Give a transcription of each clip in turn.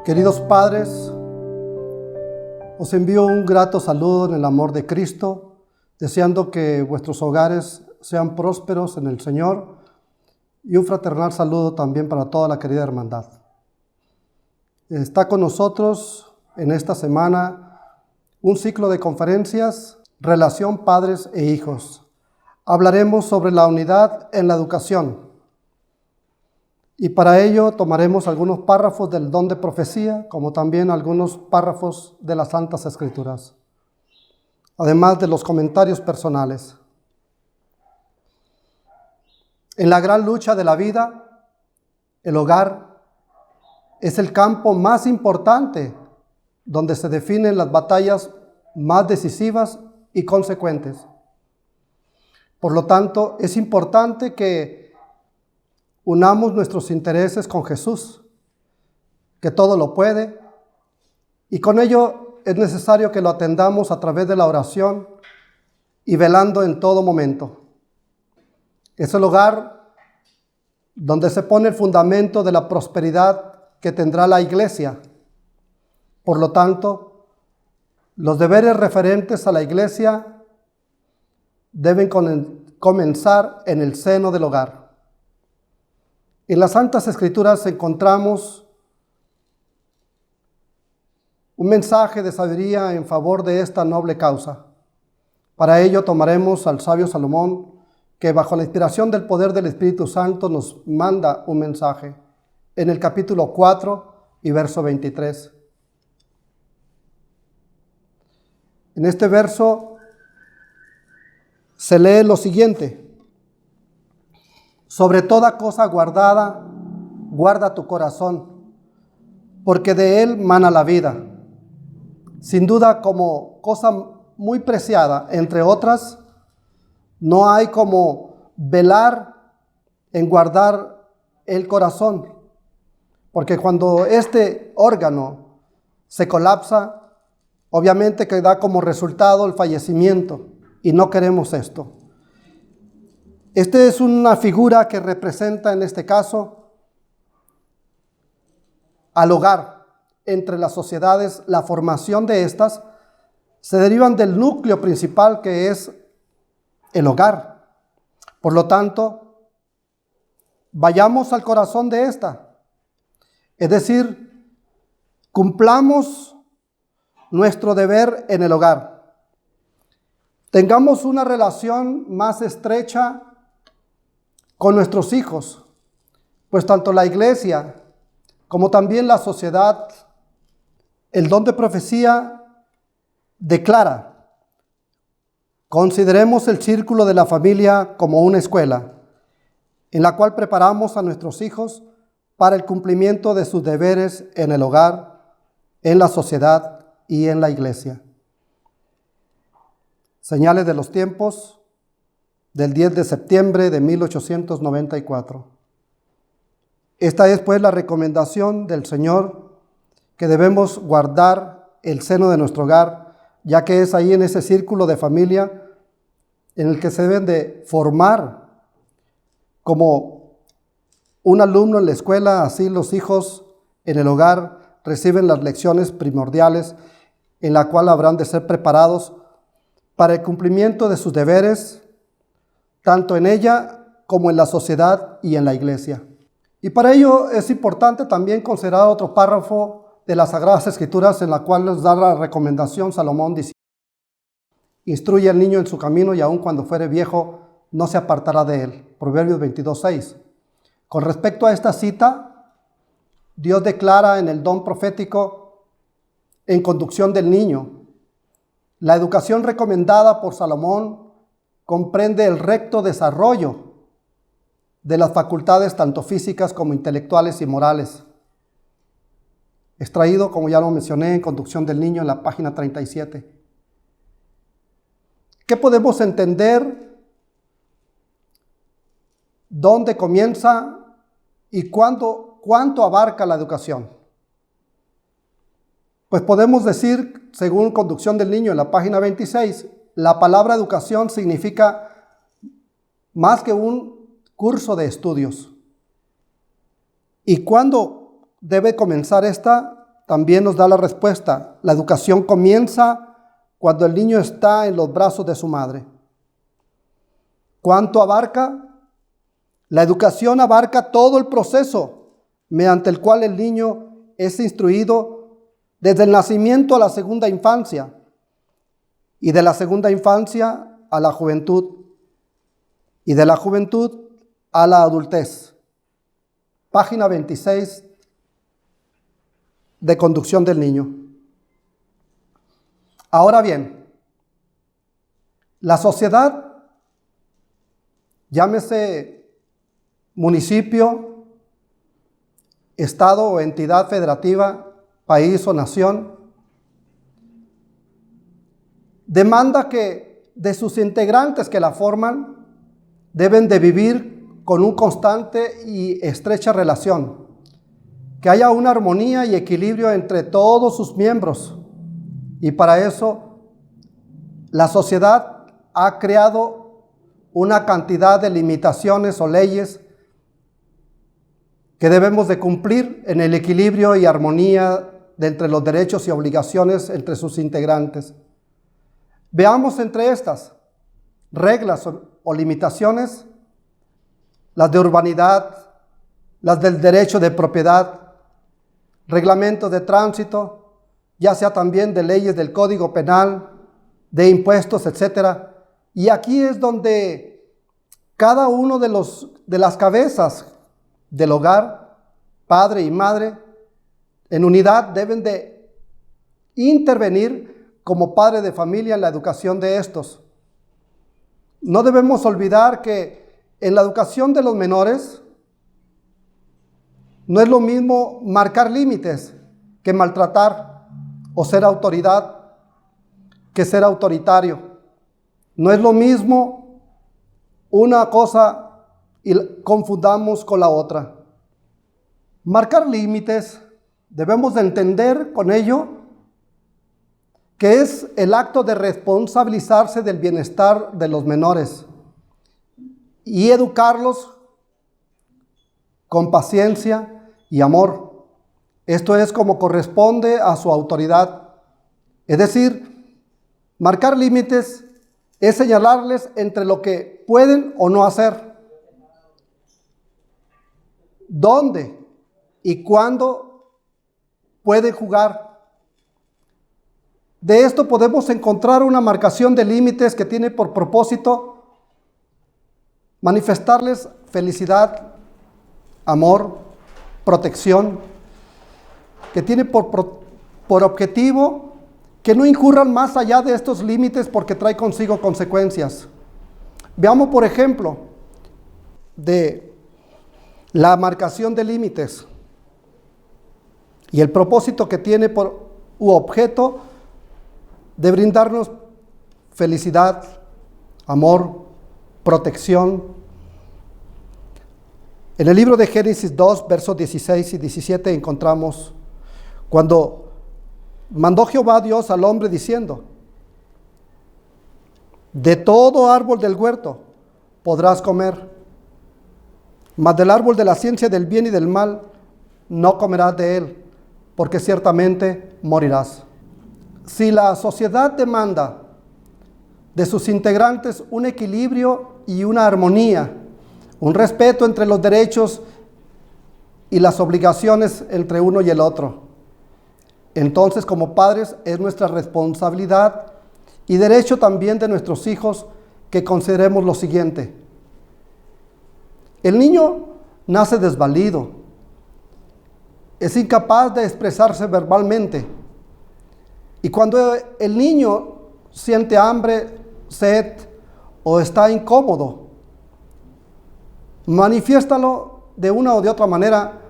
Queridos padres, os envío un grato saludo en el amor de Cristo, deseando que vuestros hogares sean prósperos en el Señor, y un fraternal saludo también para toda la querida hermandad. Está con nosotros en esta semana un ciclo de conferencias, Relación Padres e Hijos. Hablaremos sobre la unidad en la educación. Y para ello tomaremos algunos párrafos del don de profecía, como también algunos párrafos de las Santas Escrituras, además de los comentarios personales. En la gran lucha de la vida, el hogar es el campo más importante donde se definen las batallas más decisivas y consecuentes. Por lo tanto, es importante que unamos nuestros intereses con Jesús, que todo lo puede, y con ello es necesario que lo atendamos a través de la oración y velando en todo momento. Es el hogar donde se pone el fundamento de la prosperidad que tendrá la iglesia. Por lo tanto, los deberes referentes a la iglesia deben comenzar en el seno del hogar. En las Santas Escrituras encontramos un mensaje de sabiduría en favor de esta noble causa. Para ello tomaremos al sabio Salomón, que bajo la inspiración del poder del Espíritu Santo nos manda un mensaje en el capítulo 4 y verso 23. En este verso se lee lo siguiente: sobre toda cosa guardada, guarda tu corazón, porque de él mana la vida. Sin duda, como cosa muy preciada, entre otras, no hay como velar en guardar el corazón, porque cuando este órgano se colapsa, obviamente que da como resultado el fallecimiento, y no queremos esto. Esta es una figura que representa en este caso al hogar. Entre las sociedades, la formación de estas se derivan del núcleo principal que es el hogar. Por lo tanto, vayamos al corazón de esta. Es decir, cumplamos nuestro deber en el hogar. Tengamos una relación más estrecha con nuestros hijos, pues tanto la iglesia como también la sociedad, el don de profecía declara: consideremos el círculo de la familia como una escuela, en la cual preparamos a nuestros hijos para el cumplimiento de sus deberes en el hogar, en la sociedad y en la iglesia. Señales de los tiempos del 10 de septiembre de 1894. Esta es pues la recomendación del Señor, que debemos guardar el seno de nuestro hogar, ya que es ahí en ese círculo de familia en el que se deben de formar como un alumno en la escuela. Así los hijos en el hogar reciben las lecciones primordiales en la cual habrán de ser preparados para el cumplimiento de sus deberes, tanto en ella como en la sociedad y en la iglesia. Y para ello es importante también considerar otro párrafo de las Sagradas Escrituras, en la cual nos da la recomendación Salomón diciendo: instruye al niño en su camino, y aun cuando fuere viejo no se apartará de él. Proverbios 22:6. Con respecto a esta cita, Dios declara en el don profético en conducción del niño: la educación recomendada por Salomón comprende el recto desarrollo de las facultades tanto físicas como intelectuales y morales. Extraído, como ya lo mencioné, en Conducción del Niño, en la página 37. ¿Qué podemos entender? ¿Dónde comienza y cuánto abarca la educación? Pues podemos decir, según Conducción del Niño, en la página 26, la palabra educación significa más que un curso de estudios. ¿Y cuándo debe comenzar esta? también nos da la respuesta. La educación comienza cuando el niño está en los brazos de su madre. ¿Cuánto abarca? La educación abarca todo el proceso mediante el cual el niño es instruido desde el nacimiento a la segunda infancia y de la segunda infancia a la juventud y de la juventud a la adultez. Página 26 de Conducción del Niño. Ahora bien, la sociedad, llámese municipio, estado o entidad federativa, país o nación, demanda que de sus integrantes que la forman deben de vivir con un constante y estrecha relación, que haya una armonía y equilibrio entre todos sus miembros. Y para eso la sociedad ha creado una cantidad de limitaciones o leyes que debemos de cumplir en el equilibrio y armonía de entre los derechos y obligaciones entre sus integrantes. Veamos entre estas reglas o limitaciones las de urbanidad, las del derecho de propiedad, reglamentos de tránsito, ya sea también de leyes del Código Penal, de impuestos, etc. Y aquí es donde cada uno de las cabezas del hogar, padre y madre, en unidad deben de intervenir como padre de familia en la educación de estos. No debemos olvidar que en la educación de los menores no es lo mismo marcar límites que maltratar o ser autoridad que ser autoritario. No es lo mismo una cosa y confundamos con la otra. Marcar límites, debemos de entender con ello que es el acto de responsabilizarse del bienestar de los menores y educarlos con paciencia y amor. Esto es como corresponde a su autoridad. Es decir, marcar límites es señalarles entre lo que pueden o no hacer, dónde y cuándo pueden jugar. De esto podemos encontrar una marcación de límites que tiene por propósito manifestarles felicidad, amor, protección, que tiene por objetivo que no incurran más allá de estos límites porque trae consigo consecuencias. Veamos, por ejemplo, de la marcación de límites y el propósito que tiene por objeto de brindarnos felicidad, amor, protección. En el libro de Génesis 2, versos 16 y 17 encontramos cuando mandó Jehová Dios al hombre diciendo: de todo árbol del huerto podrás comer, mas del árbol de la ciencia del bien y del mal no comerás de él, porque ciertamente morirás. Si la sociedad demanda de sus integrantes un equilibrio y una armonía, un respeto entre los derechos y las obligaciones entre uno y el otro, entonces como padres es nuestra responsabilidad y derecho también de nuestros hijos que consideremos lo siguiente. El niño nace desvalido, es incapaz de expresarse verbalmente, y cuando el niño siente hambre, sed o está incómodo, manifiéstalo de una o de otra manera,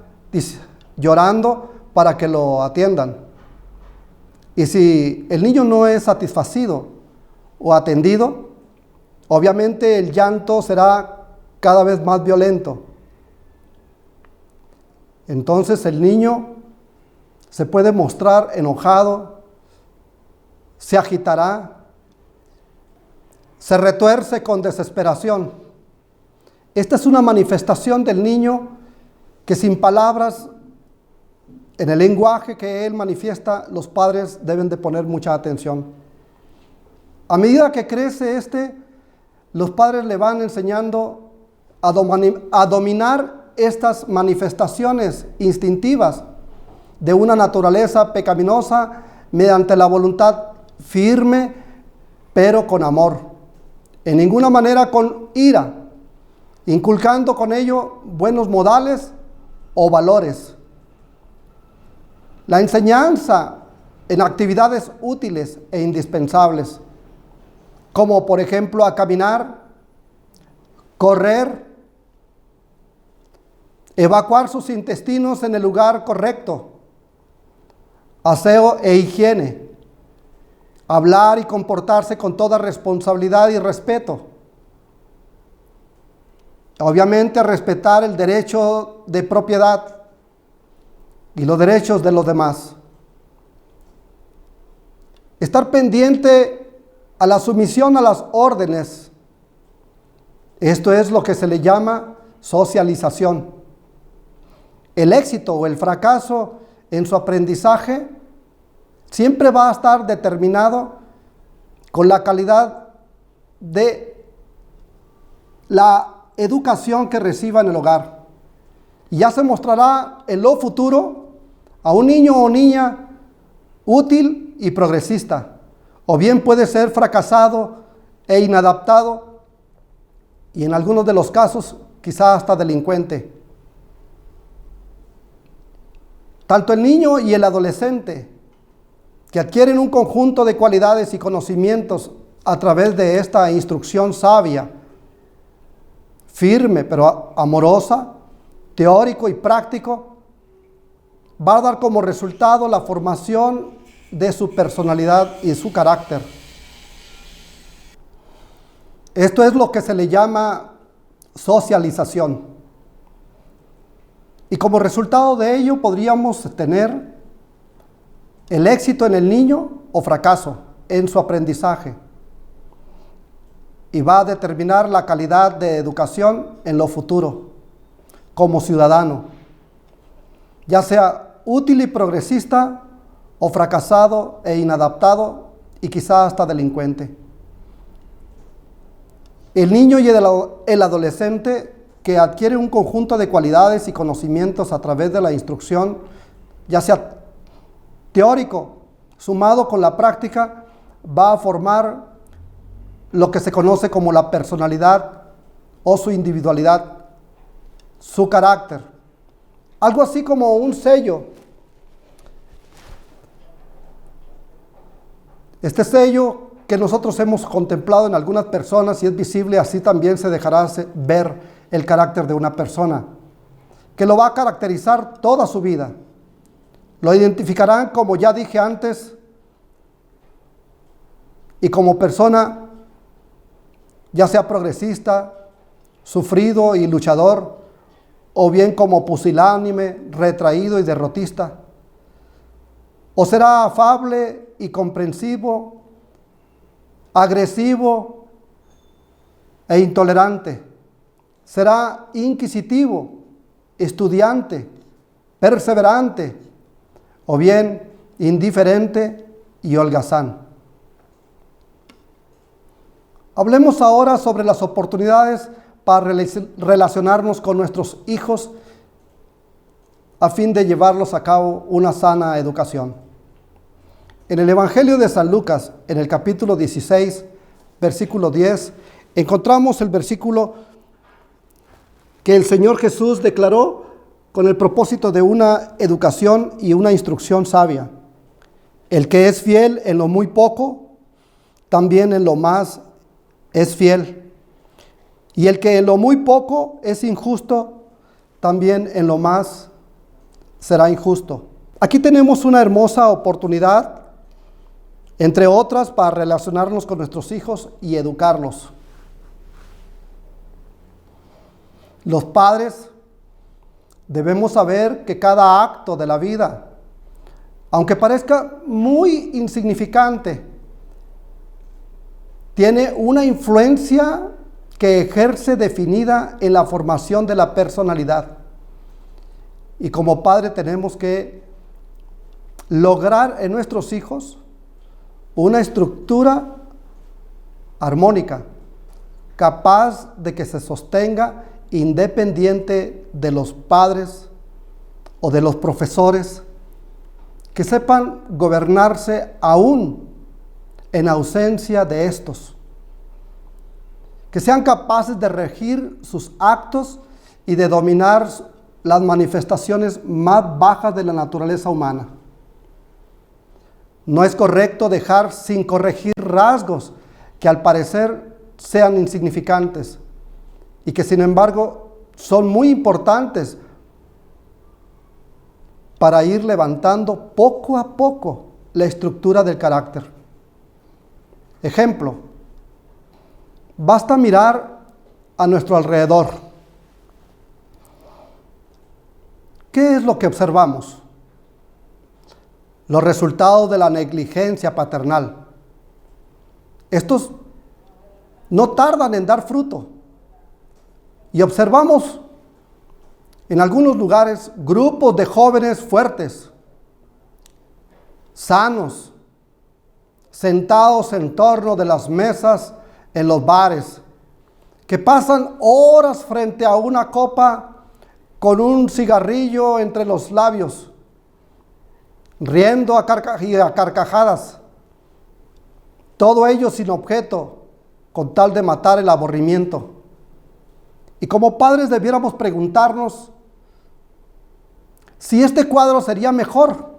llorando para que lo atiendan. Y si el niño no es satisfacido o atendido, obviamente el llanto será cada vez más violento. Entonces el niño se puede mostrar enojado, se agitará, se retuerce con desesperación. Esta es una manifestación del niño que sin palabras En el lenguaje que él manifiesta, los padres deben de poner mucha atención. A medida que crece los padres le van enseñando a dominar estas manifestaciones instintivas de una naturaleza pecaminosa mediante la voluntad firme, pero con amor. En ninguna manera con ira, inculcando con ello buenos modales o valores. La enseñanza en actividades útiles e indispensables, como por ejemplo a caminar, correr, evacuar sus intestinos en el lugar correcto, aseo e higiene, hablar y comportarse con toda responsabilidad y respeto. Obviamente respetar el derecho de propiedad y los derechos de los demás. Estar pendiente a la sumisión a las órdenes. Esto es lo que se le llama socialización. El éxito o el fracaso en su aprendizaje siempre va a estar determinado con la calidad de la educación que reciba en el hogar. Y ya se mostrará en lo futuro a un niño o niña útil y progresista, o bien puede ser fracasado e inadaptado, y en algunos de los casos quizá hasta delincuente. Tanto el niño y el adolescente que adquieren un conjunto de cualidades y conocimientos a través de esta instrucción sabia, firme pero amorosa, teórico y práctico, va a dar como resultado la formación de su personalidad y su carácter. Esto es lo que se le llama socialización. Y como resultado de ello podríamos tener el éxito en el niño o fracaso en su aprendizaje. Y va a determinar la calidad de educación en lo futuro, como ciudadano, ya sea útil y progresista o fracasado e inadaptado y quizá hasta delincuente. El niño y el adolescente que adquiere un conjunto de cualidades y conocimientos a través de la instrucción, ya sea teórico, sumado con la práctica, va a formar lo que se conoce como la personalidad o su individualidad, su carácter. Algo así como un sello. Este sello que nosotros hemos contemplado en algunas personas y es visible, así también se dejará ver el carácter de una persona, que lo va a caracterizar toda su vida. Lo identificarán, como ya dije antes, y como persona, ya sea progresista, sufrido y luchador, o bien como pusilánime, retraído y derrotista. O será afable y comprensivo, agresivo e intolerante. Será inquisitivo, estudiante, perseverante, o bien indiferente y holgazán. Hablemos ahora sobre las oportunidades para relacionarnos con nuestros hijos a fin de llevarlos a cabo una sana educación. En el Evangelio de San Lucas, en el capítulo 16, versículo 10, encontramos el versículo que el Señor Jesús declaró con el propósito de una educación y una instrucción sabia. El que es fiel en lo muy poco, también en lo más es fiel. Y el que en lo muy poco es injusto, también en lo más será injusto. Aquí tenemos una hermosa oportunidad, entre otras, para relacionarnos con nuestros hijos y educarlos. Los padres debemos saber que cada acto de la vida, aunque parezca muy insignificante, tiene una influencia que ejerce definida en la formación de la personalidad. Y como padre tenemos que lograr en nuestros hijos una estructura armónica, capaz de que se sostenga independiente de los padres o de los profesores, que sepan gobernarse aún en ausencia de estos, que sean capaces de regir sus actos y de dominar las manifestaciones más bajas de la naturaleza humana. No es correcto dejar sin corregir rasgos que al parecer sean insignificantes y que sin embargo son muy importantes para ir levantando poco a poco la estructura del carácter. Ejemplo, basta mirar a nuestro alrededor. ¿Qué es lo que observamos? Los resultados de la negligencia paternal. Estos no tardan en dar fruto. Y observamos en algunos lugares grupos de jóvenes fuertes, sanos, sentados en torno de las mesas en los bares, que pasan horas frente a una copa con un cigarrillo entre los labios, riendo a carcajadas, todo ello sin objeto, con tal de matar el aburrimiento. Y como padres debiéramos preguntarnos si este cuadro sería mejor.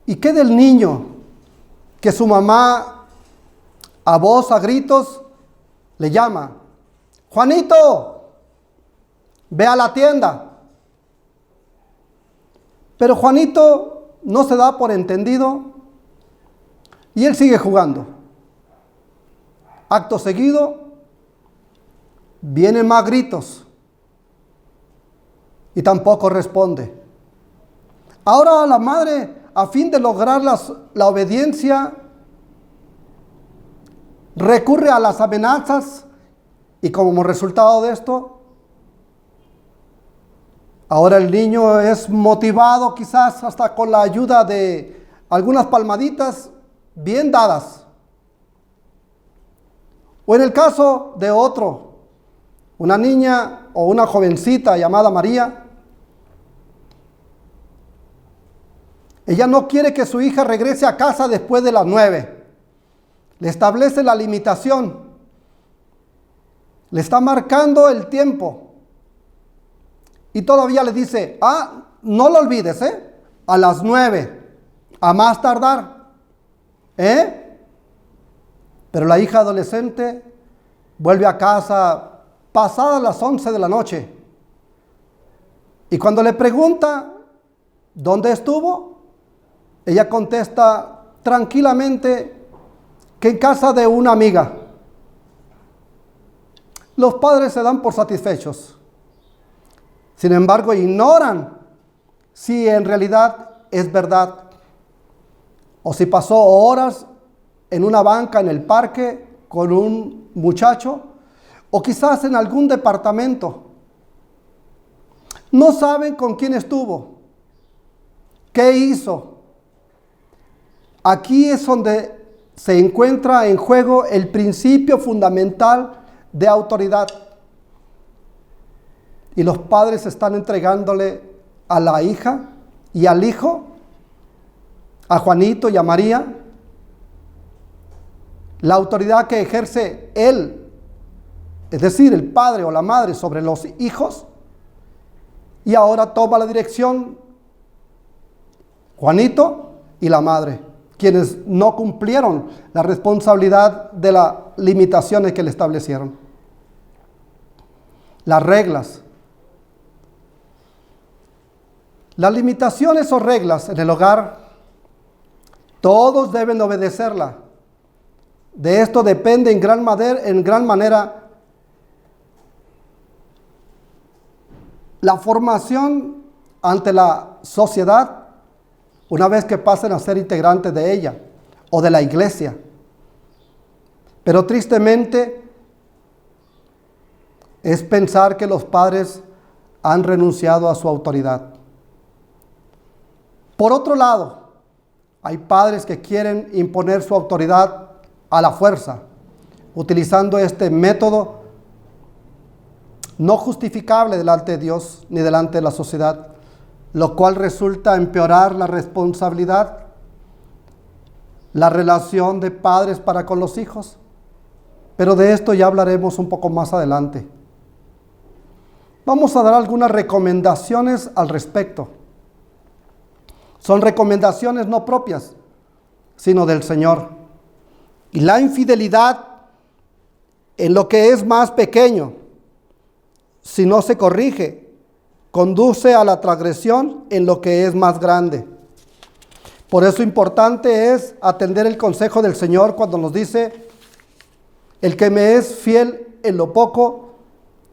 ¿Y qué del niño que su mamá a voz, a gritos, le llama: Juanito, ve a la tienda? Pero Juanito no se da por entendido y él sigue jugando. Acto seguido, vienen más gritos y tampoco responde. Ahora la madre, a fin de lograr la obediencia, recurre a las amenazas y como resultado de esto, ahora el niño es motivado quizás hasta con la ayuda de algunas palmaditas bien dadas. O en el caso de otro, una niña o una jovencita llamada María, ella no quiere que su hija regrese a casa después de las 9. Le establece la limitación. Le está marcando el tiempo. Y todavía le dice: no lo olvides, a las 9, a más tardar. Pero la hija adolescente vuelve a casa pasadas las 11 de la noche. Y cuando le pregunta dónde estuvo, ella contesta tranquilamente que en casa de una amiga. Los padres se dan por satisfechos. Sin embargo, ignoran si en realidad es verdad o si pasó horas en una banca en el parque con un muchacho o quizás en algún departamento. No saben con quién estuvo, qué hizo. Aquí es donde se encuentra en juego el principio fundamental de autoridad. Y los padres están entregándole a la hija y al hijo, a Juanito y a María, la autoridad que ejerce él, es decir, el padre o la madre sobre los hijos, y ahora toma la dirección Juanito y la madre, quienes no cumplieron la responsabilidad de las limitaciones que le establecieron. Las reglas. Las limitaciones o reglas en el hogar, todos deben obedecerla. De esto depende en gran manera la formación ante la sociedad una vez que pasen a ser integrantes de ella o de la iglesia. Pero tristemente es pensar que los padres han renunciado a su autoridad. Por otro lado, Hay padres que quieren imponer su autoridad a la fuerza, utilizando este método no justificable delante de Dios ni delante de la sociedad, lo cual resulta empeorar la responsabilidad, la relación de padres para con los hijos. Pero de esto ya hablaremos un poco más adelante. Vamos a dar algunas recomendaciones al respecto. Son recomendaciones no propias, sino del Señor. Y la infidelidad en lo que es más pequeño, si no se corrige, conduce a la transgresión en lo que es más grande. Por eso importante es atender el consejo del Señor cuando nos dice: el que me es fiel en lo poco,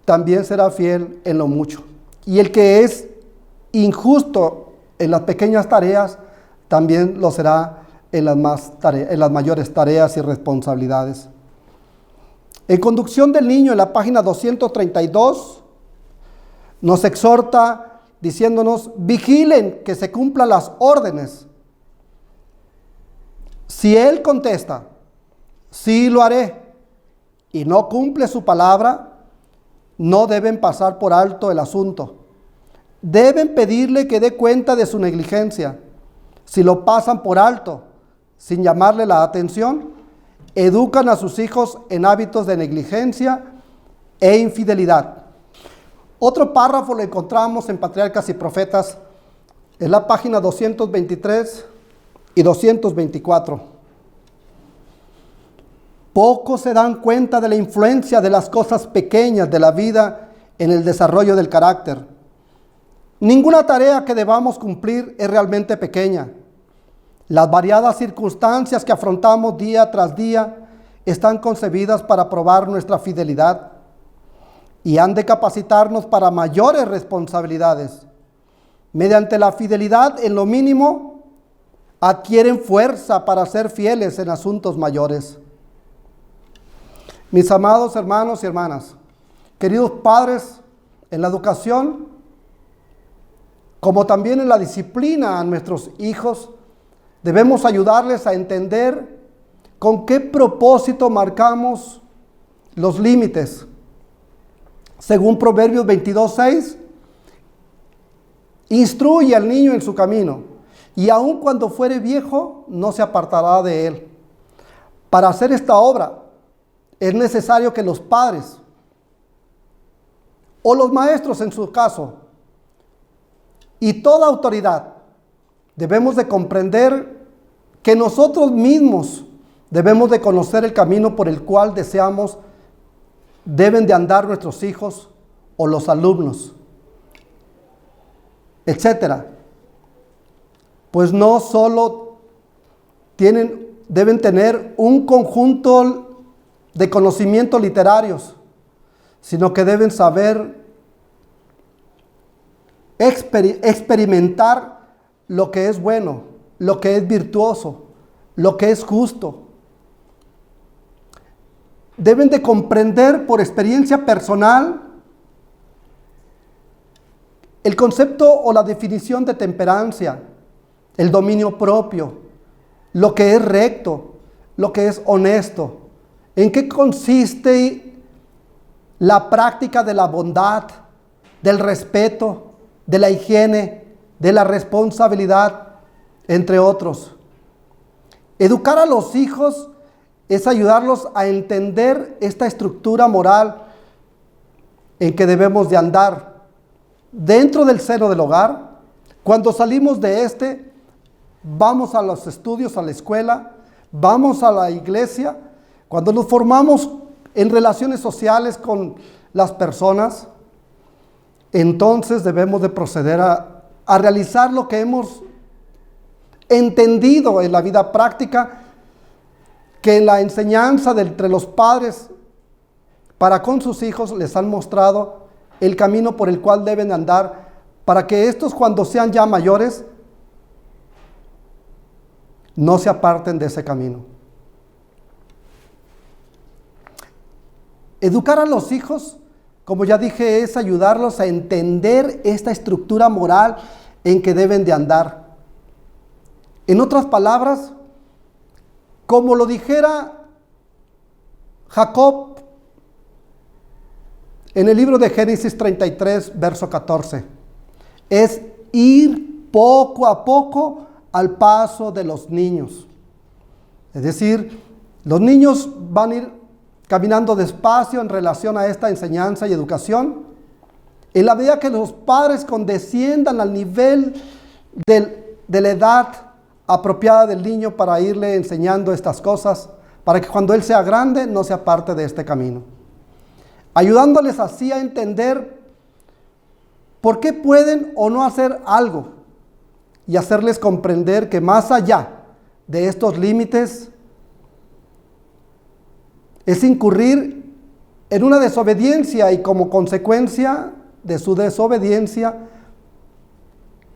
también será fiel en lo mucho. Y el que es injusto en las pequeñas tareas, también lo será en las mayores tareas y responsabilidades. En Conducción del Niño, en la página 232, nos exhorta diciéndonos: vigilen que se cumplan las órdenes. Si él contesta, sí lo haré, y no cumple su palabra, no deben pasar por alto el asunto. Deben pedirle que dé cuenta de su negligencia. Si lo pasan por alto, sin llamarle la atención, educan a sus hijos en hábitos de negligencia e infidelidad. Otro párrafo lo encontramos en Patriarcas y Profetas, en la página 223 y 224. Pocos se dan cuenta de la influencia de las cosas pequeñas de la vida en el desarrollo del carácter. Ninguna tarea que debamos cumplir es realmente pequeña. Las variadas circunstancias que afrontamos día tras día están concebidas para probar nuestra fidelidad y han de capacitarnos para mayores responsabilidades. Mediante la fidelidad en lo mínimo, adquieren fuerza para ser fieles en asuntos mayores. Mis amados hermanos y hermanas, queridos padres, en la educación, como también en la disciplina a nuestros hijos, debemos ayudarles a entender con qué propósito marcamos los límites. Según Proverbios 22:6, instruye al niño en su camino, y aun cuando fuere viejo, no se apartará de él. Para hacer esta obra, es necesario que los padres, o los maestros en su caso, y toda autoridad, debemos de comprender que nosotros mismos debemos de conocer el camino por el cual deseamos deben de andar nuestros hijos o los alumnos, etcétera. Pues no solo deben tener un conjunto de conocimientos literarios, sino que deben saber experimentar lo que es bueno, lo que es virtuoso, lo que es justo. Deben de comprender por experiencia personal el concepto o la definición de temperancia, el dominio propio, lo que es recto, lo que es honesto, en qué consiste la práctica de la bondad, del respeto, de la higiene, de la responsabilidad, entre otros. Educar a los hijos es ayudarlos a entender esta estructura moral en que debemos de andar dentro del seno del hogar. Cuando salimos de vamos a los estudios, a la escuela, vamos a la iglesia, cuando nos formamos en relaciones sociales con las personas, entonces debemos de proceder a realizar lo que hemos entendido en la vida práctica, que en la enseñanza entre los padres para con sus hijos les han mostrado el camino por el cual deben andar, para que estos, cuando sean ya mayores, no se aparten de ese camino. Educar a los hijos, como ya dije, es ayudarlos a entender esta estructura moral en que deben de andar. En otras palabras, como lo dijera Jacob en el libro de Génesis 33, verso 14, es ir poco a poco al paso de los niños. Es decir, los niños van a ir caminando despacio en relación a esta enseñanza y educación. En la medida que los padres condesciendan al nivel de la edad apropiada del niño para irle enseñando estas cosas, para que cuando él sea grande no se aparte de este camino. Ayudándoles así a entender por qué pueden o no hacer algo y hacerles comprender que más allá de estos límites es incurrir en una desobediencia, y como consecuencia de su desobediencia,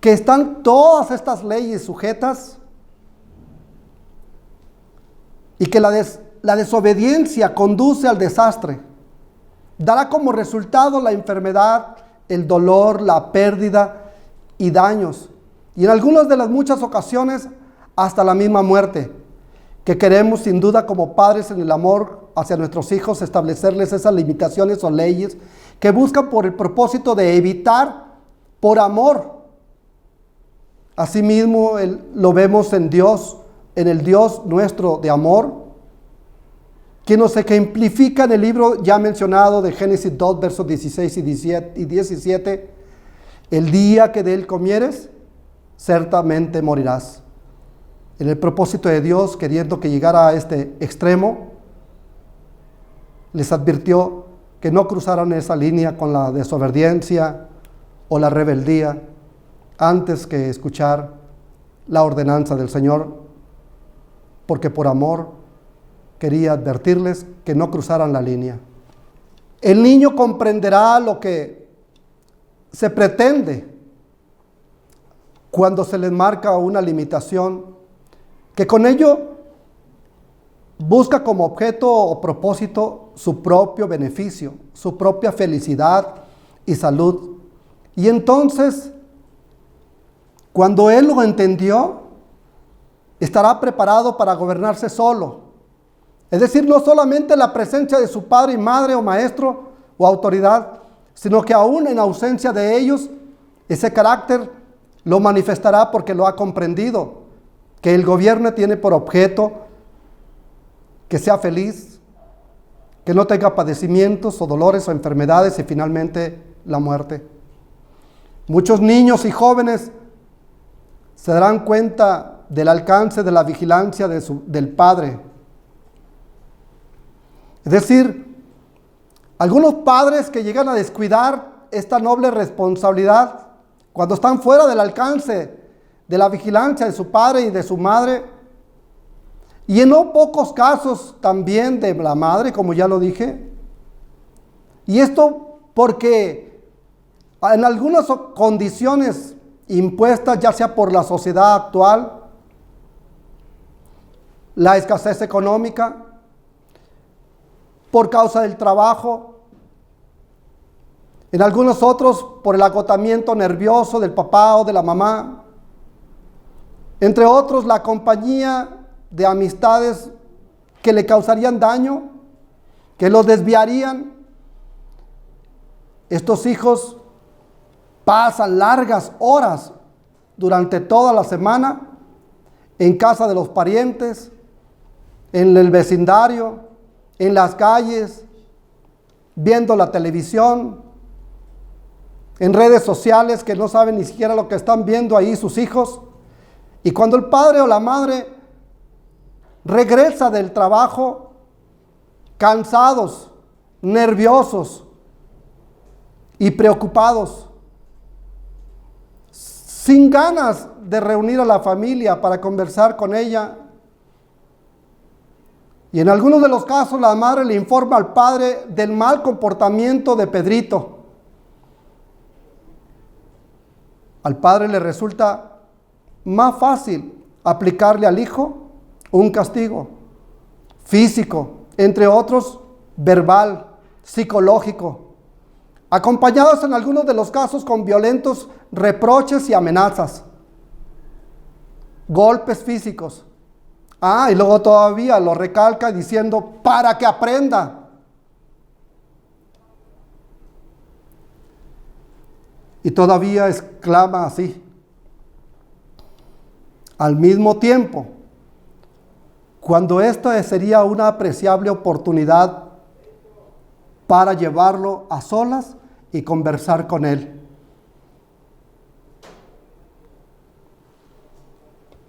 que están todas estas leyes sujetas, y que la desobediencia conduce al desastre. Dará como resultado la enfermedad, el dolor, la pérdida y daños, y en algunas de las muchas ocasiones hasta la misma muerte, que queremos sin duda como padres en el amor hacia nuestros hijos establecerles esas limitaciones o leyes que buscan por el propósito de evitar por amor. Asimismo lo vemos en Dios, en el Dios nuestro de amor, que nos ejemplifica en el libro ya mencionado de Génesis 2, versos 16 y 17, el día que de él comieres, ciertamente morirás. En el propósito de Dios, queriendo que llegara a este extremo, les advirtió que no cruzaran esa línea con la desobediencia o la rebeldía antes que escuchar la ordenanza del Señor, porque por amor quería advertirles que no cruzaran la línea. El niño comprenderá lo que se pretende cuando se les marca una limitación, que con ello busca como objeto o propósito su propio beneficio, su propia felicidad y salud. Y entonces, cuando él lo entendió, estará preparado para gobernarse solo. Es decir, no solamente la presencia de su padre y madre o maestro o autoridad, sino que aún en ausencia de ellos, ese carácter lo manifestará porque lo ha comprendido, que el gobierno tiene por objeto que sea feliz, que no tenga padecimientos o dolores o enfermedades y finalmente la muerte. Muchos niños y jóvenes se darán cuenta del alcance de la vigilancia del padre. Es decir, algunos padres que llegan a descuidar esta noble responsabilidad cuando están fuera del alcance de la vigilancia de su padre y de su madre, y en no pocos casos también de la madre, como ya lo dije. Y esto porque en algunas condiciones impuestas, ya sea por la sociedad actual, la escasez económica, por causa del trabajo, en algunos otros por el agotamiento nervioso del papá o de la mamá, entre otros la compañía de amistades que le causarían daño, que los desviarían. Estos hijos pasan largas horas durante toda la semana en casa de los parientes, en el vecindario, en las calles, viendo la televisión, en redes sociales que no saben ni siquiera lo que están viendo ahí sus hijos. Y cuando el padre o la madre regresa del trabajo, cansados, nerviosos y preocupados, sin ganas de reunir a la familia para conversar con ella. Y en algunos de los casos la madre le informa al padre del mal comportamiento de Pedrito. Al padre le resulta más fácil aplicarle al hijo un castigo físico, entre otros verbal, psicológico, acompañados en algunos de los casos con violentos reproches y amenazas. golpes físicos. Y luego todavía lo recalca diciendo, para que aprenda. Y todavía exclama así. Al mismo tiempo, cuando esta sería una apreciable oportunidad para llevarlo a solas y conversar con él.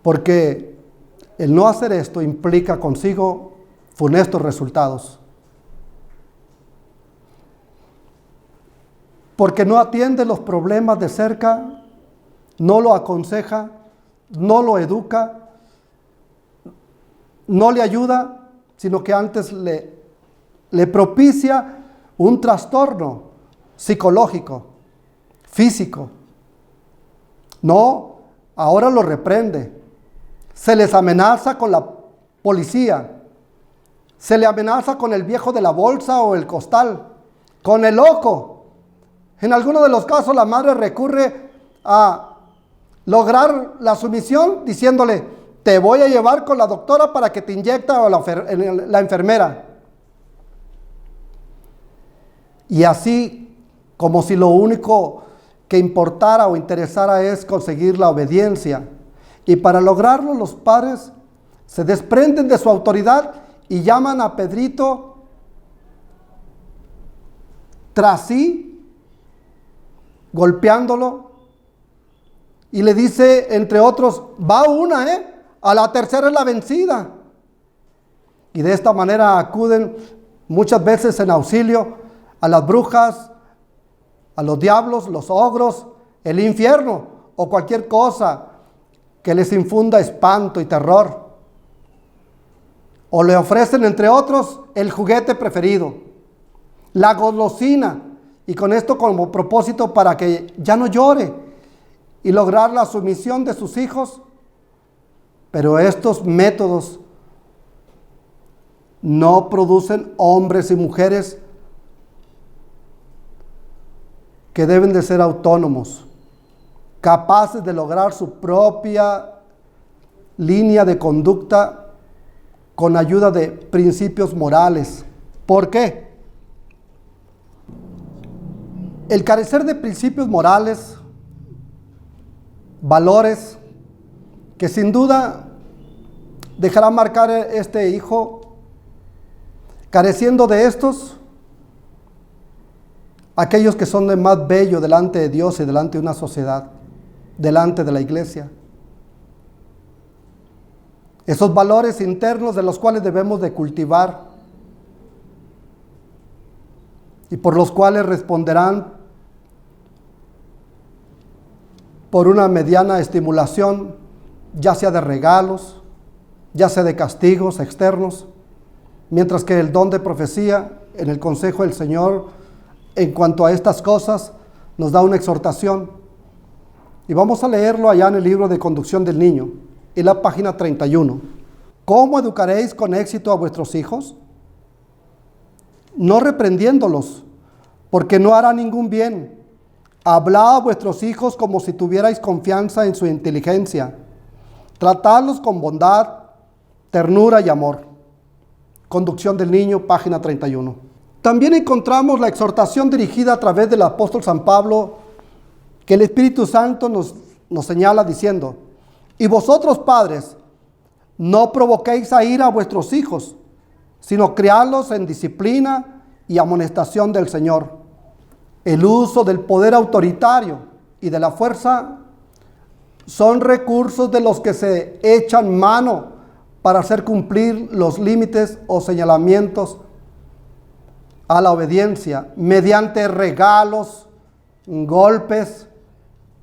Porque el no hacer esto implica consigo funestos resultados. Porque no atiende los problemas de cerca, no lo aconseja, no lo educa, no le ayuda, sino que antes le propicia un trastorno psicológico, físico. No, ahora lo reprende. Se les amenaza con la policía. Se le amenaza con el viejo de la bolsa o el costal, con el loco. En algunos de los casos la madre recurre a lograr la sumisión diciéndole, te voy a llevar con la doctora para que te inyecta o la enfermera. Y así, como si lo único que importara o interesara es conseguir la obediencia. Y para lograrlo los padres se desprenden de su autoridad y llaman a Pedrito tras sí, golpeándolo, y le dice, entre otros, va una, a la tercera es la vencida. Y de esta manera acuden muchas veces en auxilio a las brujas, a los diablos, los ogros, el infierno o cualquier cosa que les infunda espanto y terror. O le ofrecen, entre otros, el juguete preferido, la golosina, y con esto como propósito para que ya no llore y lograr la sumisión de sus hijos. Pero estos métodos no producen hombres y mujeres que deben de ser autónomos, capaces de lograr su propia línea de conducta con ayuda de principios morales. ¿Por qué? El carecer de principios morales, valores, que sin duda dejará marcar este hijo, careciendo de estos, aquellos que son de más bello delante de Dios y delante de una sociedad, delante de la iglesia. Esos valores internos de los cuales debemos de cultivar y por los cuales responderán por una mediana estimulación, ya sea de regalos, ya sea de castigos externos, mientras que el don de profecía en el consejo del Señor en cuanto a estas cosas nos da una exhortación. Y vamos a leerlo allá en el libro de Conducción del Niño, en la página 31. ¿Cómo educaréis con éxito a vuestros hijos? No reprendiéndolos, porque no hará ningún bien. Hablad a vuestros hijos como si tuvierais confianza en su inteligencia. Tratadlos con bondad, ternura y amor. Conducción del Niño, página 31. También encontramos la exhortación dirigida a través del apóstol San Pablo, que el Espíritu Santo nos señala diciendo, y vosotros padres, no provoquéis a ira a vuestros hijos, sino criadlos en disciplina y amonestación del Señor. El uso del poder autoritario y de la fuerza son recursos de los que se echan mano para hacer cumplir los límites o señalamientos a la obediencia mediante regalos, golpes,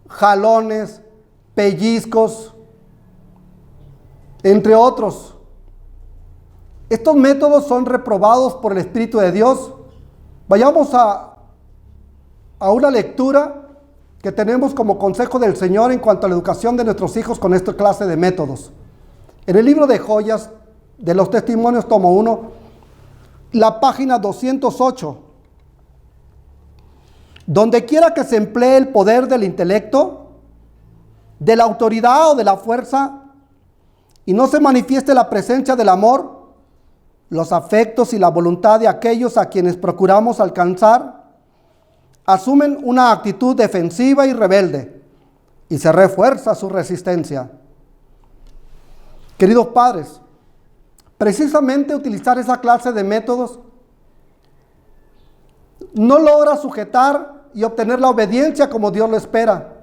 jalones, pellizcos, entre otros. Estos métodos son reprobados por el Espíritu de Dios. Vayamos a una lectura que tenemos como consejo del Señor en cuanto a la educación de nuestros hijos con esta clase de métodos. En el libro de Joyas de los Testimonios, tomo 1, la página 208. Donde quiera que se emplee el poder del intelecto, de la autoridad o de la fuerza, y no se manifieste la presencia del amor, los afectos y la voluntad de aquellos a quienes procuramos alcanzar, asumen una actitud defensiva y rebelde y se refuerza su resistencia. Queridos padres, precisamente utilizar esa clase de métodos no logra sujetar y obtener la obediencia como Dios lo espera.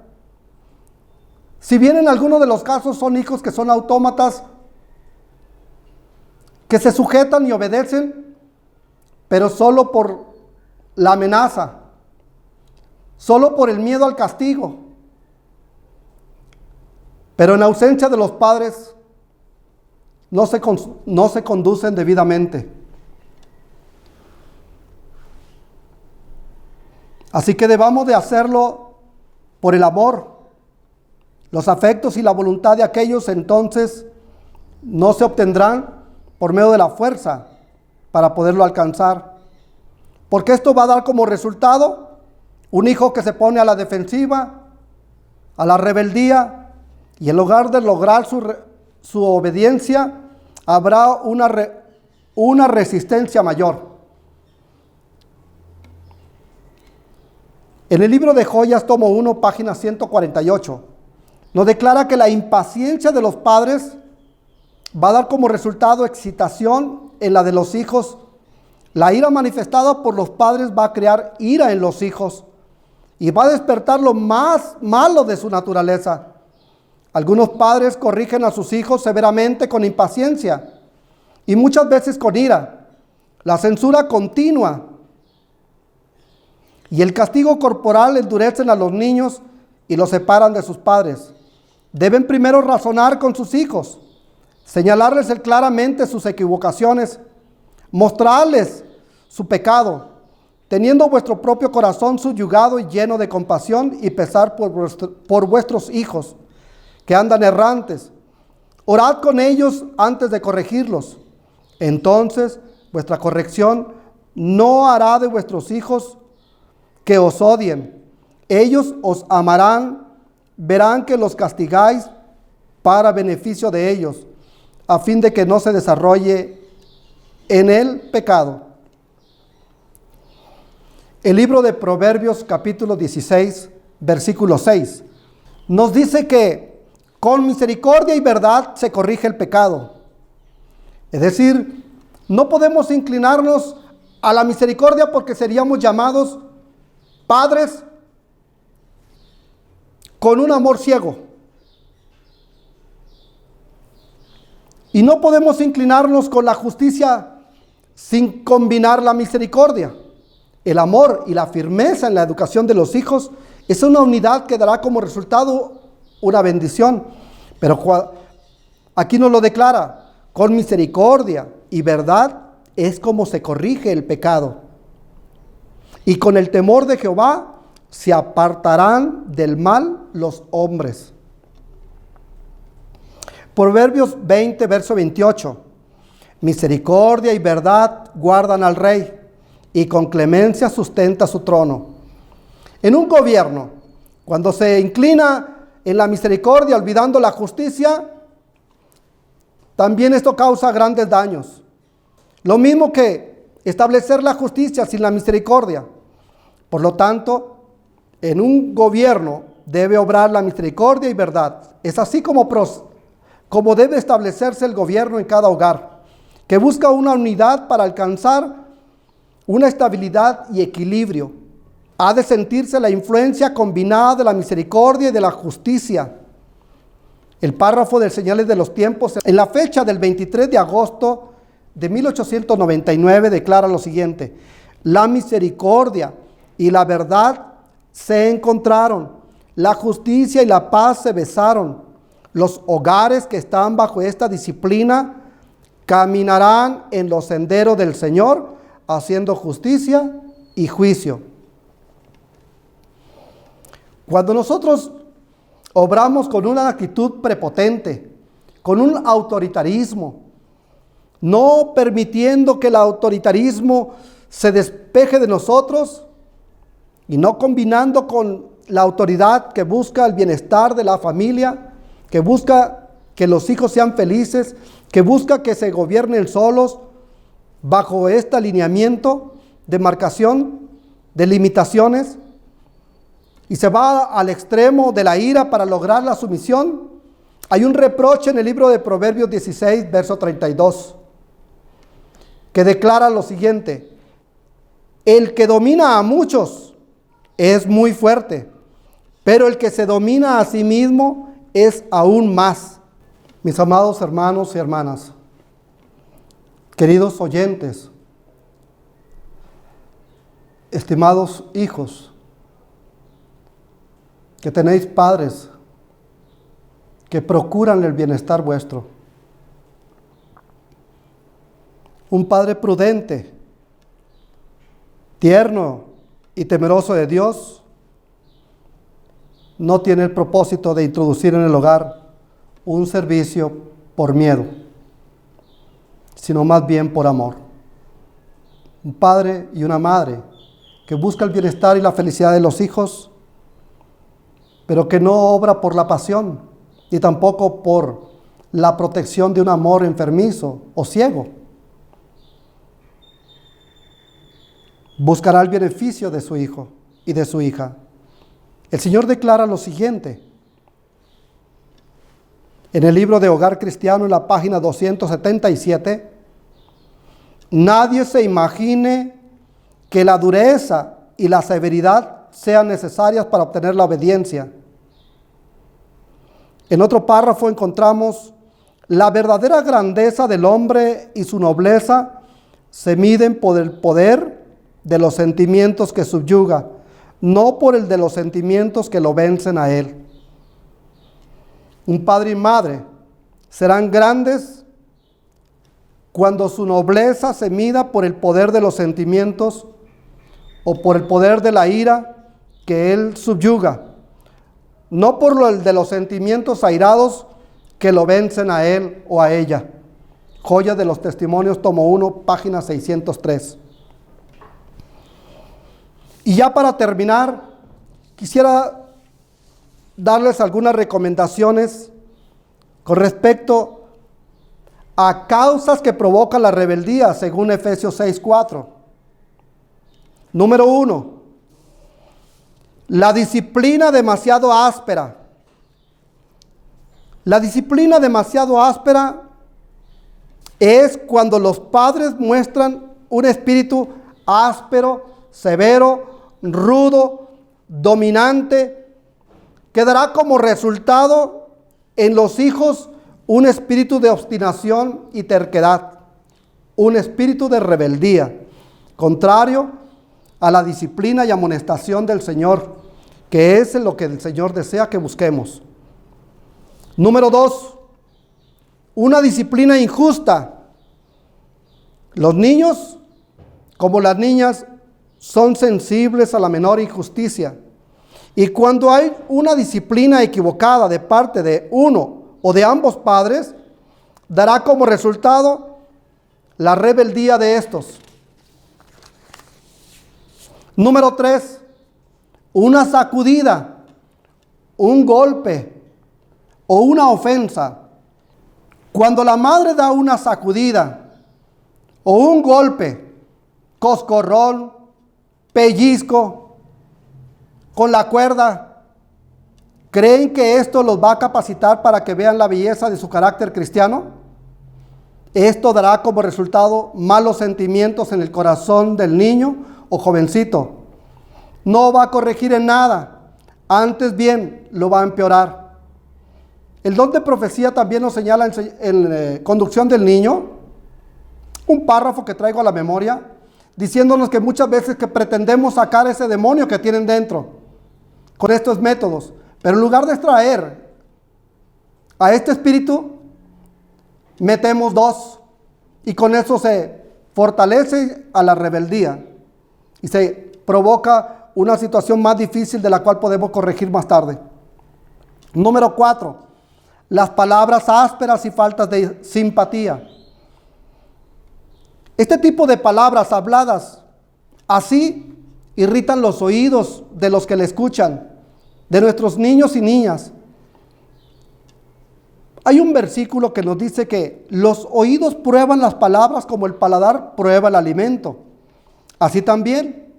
Si bien en algunos de los casos son hijos que son autómatas, que se sujetan y obedecen, pero solo por la amenaza, solo por el miedo al castigo. Pero en ausencia de los padres, no se conducen debidamente. Así que debamos de hacerlo por el amor, los afectos y la voluntad de aquellos. Entonces no se obtendrán por medio de la fuerza para poderlo alcanzar, porque esto va a dar como resultado un hijo que se pone a la defensiva, a la rebeldía, y en lugar de lograr su obediencia, habrá una resistencia mayor. En el libro de Joyas, tomo 1, página 148, nos declara que la impaciencia de los padres va a dar como resultado excitación en la de los hijos. La ira manifestada por los padres va a crear ira en los hijos y va a despertar lo más malo de su naturaleza. Algunos padres corrigen a sus hijos severamente con impaciencia y muchas veces con ira. La censura continua y el castigo corporal endurecen a los niños y los separan de sus padres. Deben primero razonar con sus hijos, señalarles claramente sus equivocaciones, mostrarles su pecado, teniendo vuestro propio corazón subyugado y lleno de compasión y pesar por vuestros hijos que andan errantes. Orad con ellos antes de corregirlos. Entonces vuestra corrección no hará de vuestros hijos que os odien. Ellos os amarán, verán que los castigáis para beneficio de ellos, a fin de que no se desarrolle en el pecado. El libro de Proverbios, capítulo 16, versículo 6, nos dice que con misericordia y verdad se corrige el pecado. Es decir, no podemos inclinarnos a la misericordia porque seríamos llamados padres con un amor ciego. Y no podemos inclinarnos con la justicia sin combinar la misericordia. El amor y la firmeza en la educación de los hijos es una unidad que dará como resultado una bendición. Pero aquí nos lo declara: con misericordia y verdad es como se corrige el pecado. Y con el temor de Jehová se apartarán del mal los hombres. Proverbios 20, verso 28. Misericordia y verdad guardan al rey, y con clemencia sustenta su trono. En un gobierno, cuando se inclina en la misericordia olvidando la justicia, también esto causa grandes daños. Lo mismo que establecer la justicia sin la misericordia. Por lo tanto, en un gobierno debe obrar la misericordia y verdad. Es así como debe establecerse el gobierno en cada hogar, que busca una unidad para alcanzar una estabilidad y equilibrio. Ha de sentirse la influencia combinada de la misericordia y de la justicia. El párrafo de Señales de los Tiempos, en la fecha del 23 de agosto de 1899, declara lo siguiente: la misericordia y la verdad se encontraron, la justicia y la paz se besaron. Los hogares que están bajo esta disciplina caminarán en los senderos del Señor, haciendo justicia y juicio. Cuando nosotros obramos con una actitud prepotente, con un autoritarismo, no permitiendo que el autoritarismo se despeje de nosotros y no combinando con la autoridad que busca el bienestar de la familia, que busca que los hijos sean felices, que busca que se gobiernen solos bajo este alineamiento de marcación, de limitaciones, y se va al extremo de la ira para lograr la sumisión. Hay un reproche en el libro de Proverbios 16, verso 32, que declara lo siguiente: el que domina a muchos es muy fuerte, pero el que se domina a sí mismo es aún más. Mis amados hermanos y hermanas, queridos oyentes, estimados hijos, que tenéis padres que procuran el bienestar vuestro. Un padre prudente, tierno y temeroso de Dios no tiene el propósito de introducir en el hogar un servicio por miedo, sino más bien por amor. Un padre y una madre que busca el bienestar y la felicidad de los hijos, pero que no obra por la pasión, ni tampoco por la protección de un amor enfermizo o ciego. Buscará el beneficio de su hijo y de su hija. El Señor declara lo siguiente en el libro de Hogar Cristiano, en la página 277: nadie se imagine que la dureza y la severidad sean necesarias para obtener la obediencia. En otro párrafo encontramos: la verdadera grandeza del hombre y su nobleza se miden por el poder de los sentimientos que subyuga, no por el de los sentimientos que lo vencen a él. Un padre y madre serán grandes cuando su nobleza se mida por el poder de los sentimientos o por el poder de la ira que él subyuga, no por el de los sentimientos airados que lo vencen a él o a ella. Joya de los Testimonios, tomo 1, página 603. Y ya para terminar, quisiera darles algunas recomendaciones con respecto a causas que provocan la rebeldía, según Efesios 6:4. Número 1, la disciplina demasiado áspera. La disciplina demasiado áspera es cuando los padres muestran un espíritu áspero, severo, rudo, dominante, que dará como resultado en los hijos un espíritu de obstinación y terquedad, un espíritu de rebeldía, contrario a la disciplina y amonestación del Señor, que es lo que el Señor desea que busquemos. Número 2, una disciplina injusta. Los niños, como las niñas, son sensibles a la menor injusticia. Y cuando hay una disciplina equivocada de parte de uno o de ambos padres, dará como resultado la rebeldía de estos. Número 3, una sacudida, un golpe o una ofensa. Cuando la madre da una sacudida o un golpe, coscorrón, pellizco con la cuerda, ¿creen que esto los va a capacitar para que vean la belleza de su carácter cristiano? Esto dará como resultado malos sentimientos en el corazón del niño o jovencito. No va a corregir en nada, antes bien lo va a empeorar. El don de profecía también nos señala en conducción del niño, un párrafo que traigo a la memoria, diciéndonos que muchas veces que pretendemos sacar ese demonio que tienen dentro con estos métodos, pero en lugar de extraer a este espíritu, metemos dos, y con eso se fortalece a la rebeldía y se provoca una situación más difícil de la cual podemos corregir más tarde. Número 4, las palabras ásperas y faltas de simpatía. Este tipo de palabras habladas así irritan los oídos de los que le escuchan, de nuestros niños y niñas. Hay un versículo que nos dice que los oídos prueban las palabras como el paladar prueba el alimento. Así también,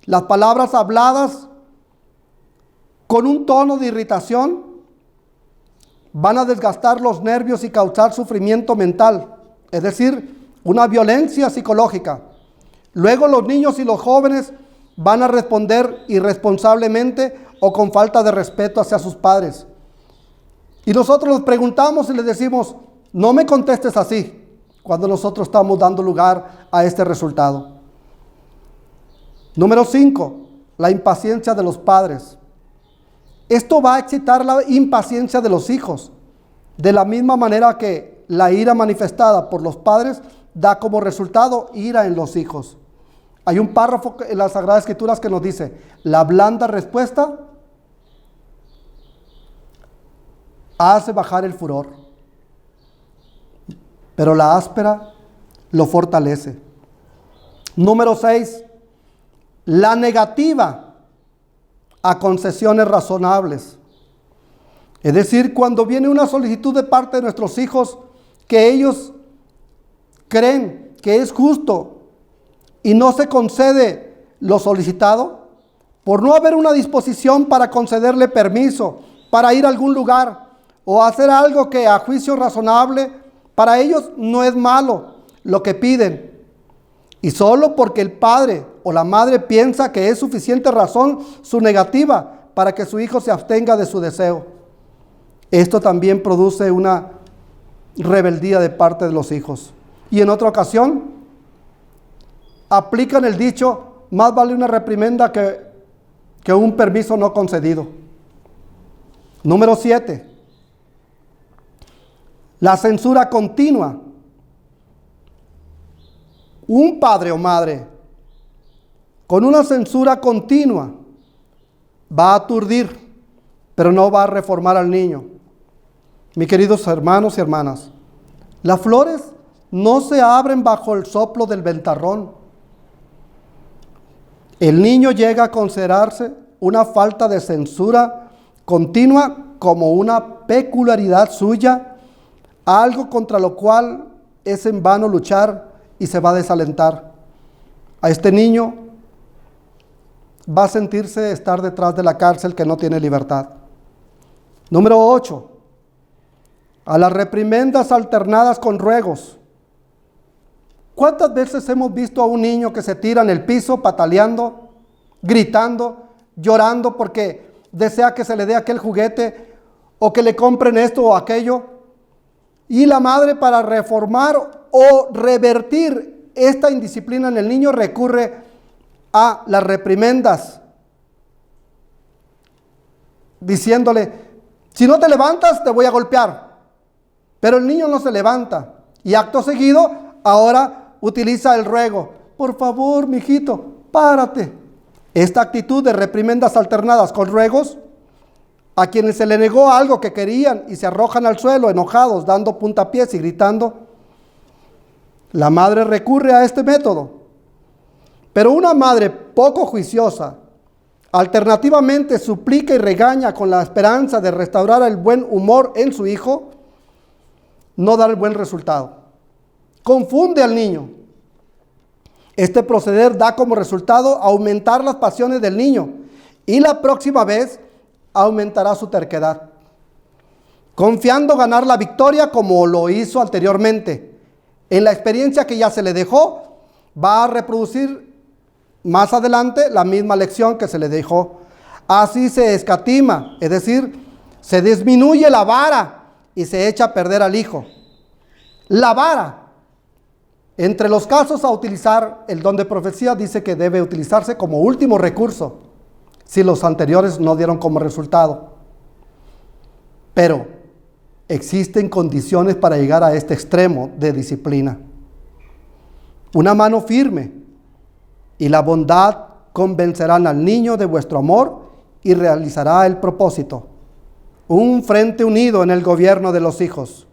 las palabras habladas con un tono de irritación van a desgastar los nervios y causar sufrimiento mental, es decir, una violencia psicológica. Luego los niños y los jóvenes van a responder irresponsablemente o con falta de respeto hacia sus padres. Y nosotros les preguntamos y les decimos, no me contestes así, cuando nosotros estamos dando lugar a este resultado. Número 5, la impaciencia de los padres. Esto va a excitar la impaciencia de los hijos, de la misma manera que la ira manifestada por los padres da como resultado ira en los hijos. Hay un párrafo en las Sagradas Escrituras que nos dice, la blanda respuesta hace bajar el furor, pero la áspera lo fortalece. Número 6, la negativa a concesiones razonables. Es decir, cuando viene una solicitud de parte de nuestros hijos que ellos creen que es justo y no se concede lo solicitado, por no haber una disposición para concederle permiso, para ir a algún lugar o hacer algo que a juicio razonable, para ellos no es malo lo que piden. Y solo porque el padre o la madre piensa que es suficiente razón su negativa para que su hijo se abstenga de su deseo. Esto también produce una rebeldía de parte de los hijos. Y en otra ocasión, aplican el dicho, más vale una reprimenda que un permiso no concedido. Número 7, la censura continua. Un padre o madre con una censura continua va a aturdir, pero no va a reformar al niño. Mis queridos hermanos y hermanas, las flores no se abren bajo el soplo del ventarrón. El niño llega a considerarse una falta de censura continua como una peculiaridad suya, algo contra lo cual es en vano luchar y se va a desalentar. A este niño va a sentirse estar detrás de la cárcel que no tiene libertad. Número 8, a las reprimendas alternadas con ruegos. ¿Cuántas veces hemos visto a un niño que se tira en el piso pataleando, gritando, llorando porque desea que se le dé aquel juguete o que le compren esto o aquello? Y la madre, para reformar o revertir esta indisciplina en el niño, recurre a las reprimendas, diciéndole, si no te levantas te voy a golpear. Pero el niño no se levanta y acto seguido ahora utiliza el ruego, por favor, mijito, párate. Esta actitud de reprimendas alternadas con ruegos, a quienes se le negó algo que querían y se arrojan al suelo enojados, dando puntapiés y gritando, la madre recurre a este método. Pero una madre poco juiciosa, alternativamente suplica y regaña con la esperanza de restaurar el buen humor en su hijo, no da el buen resultado. Confunde al niño. Este proceder da como resultado aumentar las pasiones del niño y la próxima vez aumentará su terquedad, confiando ganar la victoria como lo hizo anteriormente. En la experiencia que ya se le dejó, va a reproducir más adelante la misma lección que se le dejó. Así se escatima, es decir, se disminuye la vara y se echa a perder al hijo. La vara. Entre los casos a utilizar, el don de profecía dice que debe utilizarse como último recurso, si los anteriores no dieron como resultado. Pero existen condiciones para llegar a este extremo de disciplina. Una mano firme y la bondad convencerán al niño de vuestro amor y realizará el propósito. Un frente unido en el gobierno de los hijos.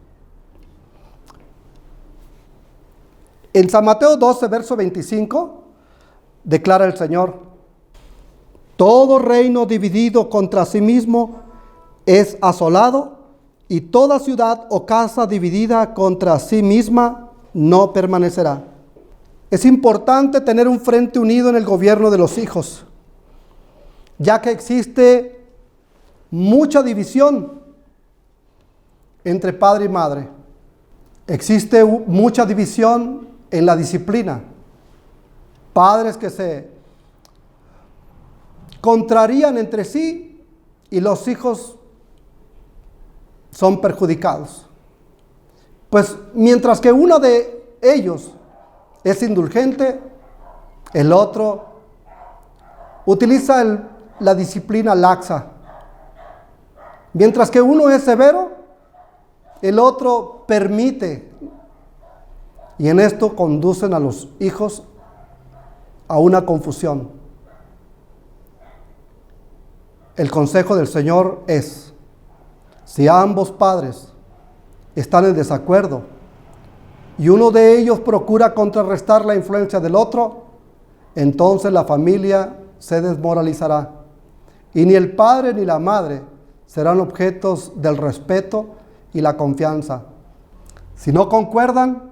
En San Mateo 12, verso 25, declara el Señor, todo reino dividido contra sí mismo es asolado y toda ciudad o casa dividida contra sí misma no permanecerá. Es importante tener un frente unido en el gobierno de los hijos, ya que existe mucha división entre padre y madre. Existe mucha división en la disciplina. Padres que se contrarían entre sí y los hijos son perjudicados. Pues mientras que uno de ellos es indulgente, el otro utiliza la disciplina laxa. Mientras que uno es severo, el otro permite. Y en esto conducen a los hijos a una confusión. El consejo del Señor es: si ambos padres están en desacuerdo y uno de ellos procura contrarrestar la influencia del otro, entonces la familia se desmoralizará y ni el padre ni la madre serán objetos del respeto y la confianza. Si no concuerdan,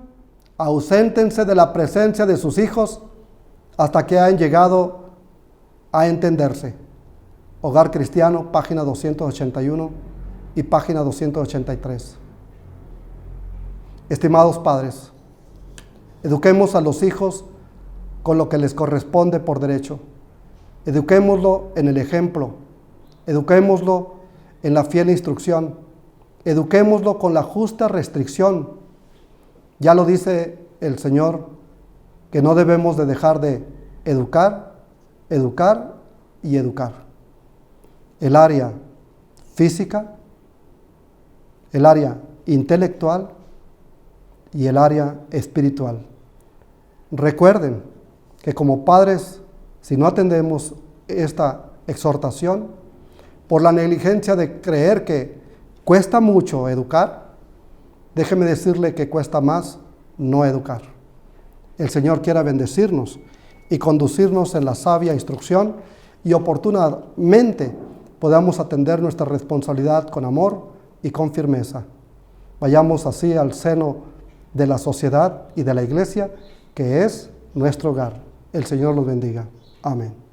auséntense de la presencia de sus hijos hasta que hayan llegado a entenderse. Hogar Cristiano, página 281 y página 283. Estimados padres, eduquemos a los hijos con lo que les corresponde por derecho. Eduquémoslo en el ejemplo, eduquémoslo en la fiel instrucción, eduquémoslo con la justa restricción. Ya lo dice el Señor, que no debemos de dejar de educar, educar y educar. El área física, el área intelectual y el área espiritual. Recuerden que como padres, si no atendemos esta exhortación, por la negligencia de creer que cuesta mucho educar, déjeme decirle que cuesta más no educar. El Señor quiera bendecirnos y conducirnos en la sabia instrucción y oportunamente podamos atender nuestra responsabilidad con amor y con firmeza. Vayamos así al seno de la sociedad y de la iglesia, que es nuestro hogar. El Señor los bendiga. Amén.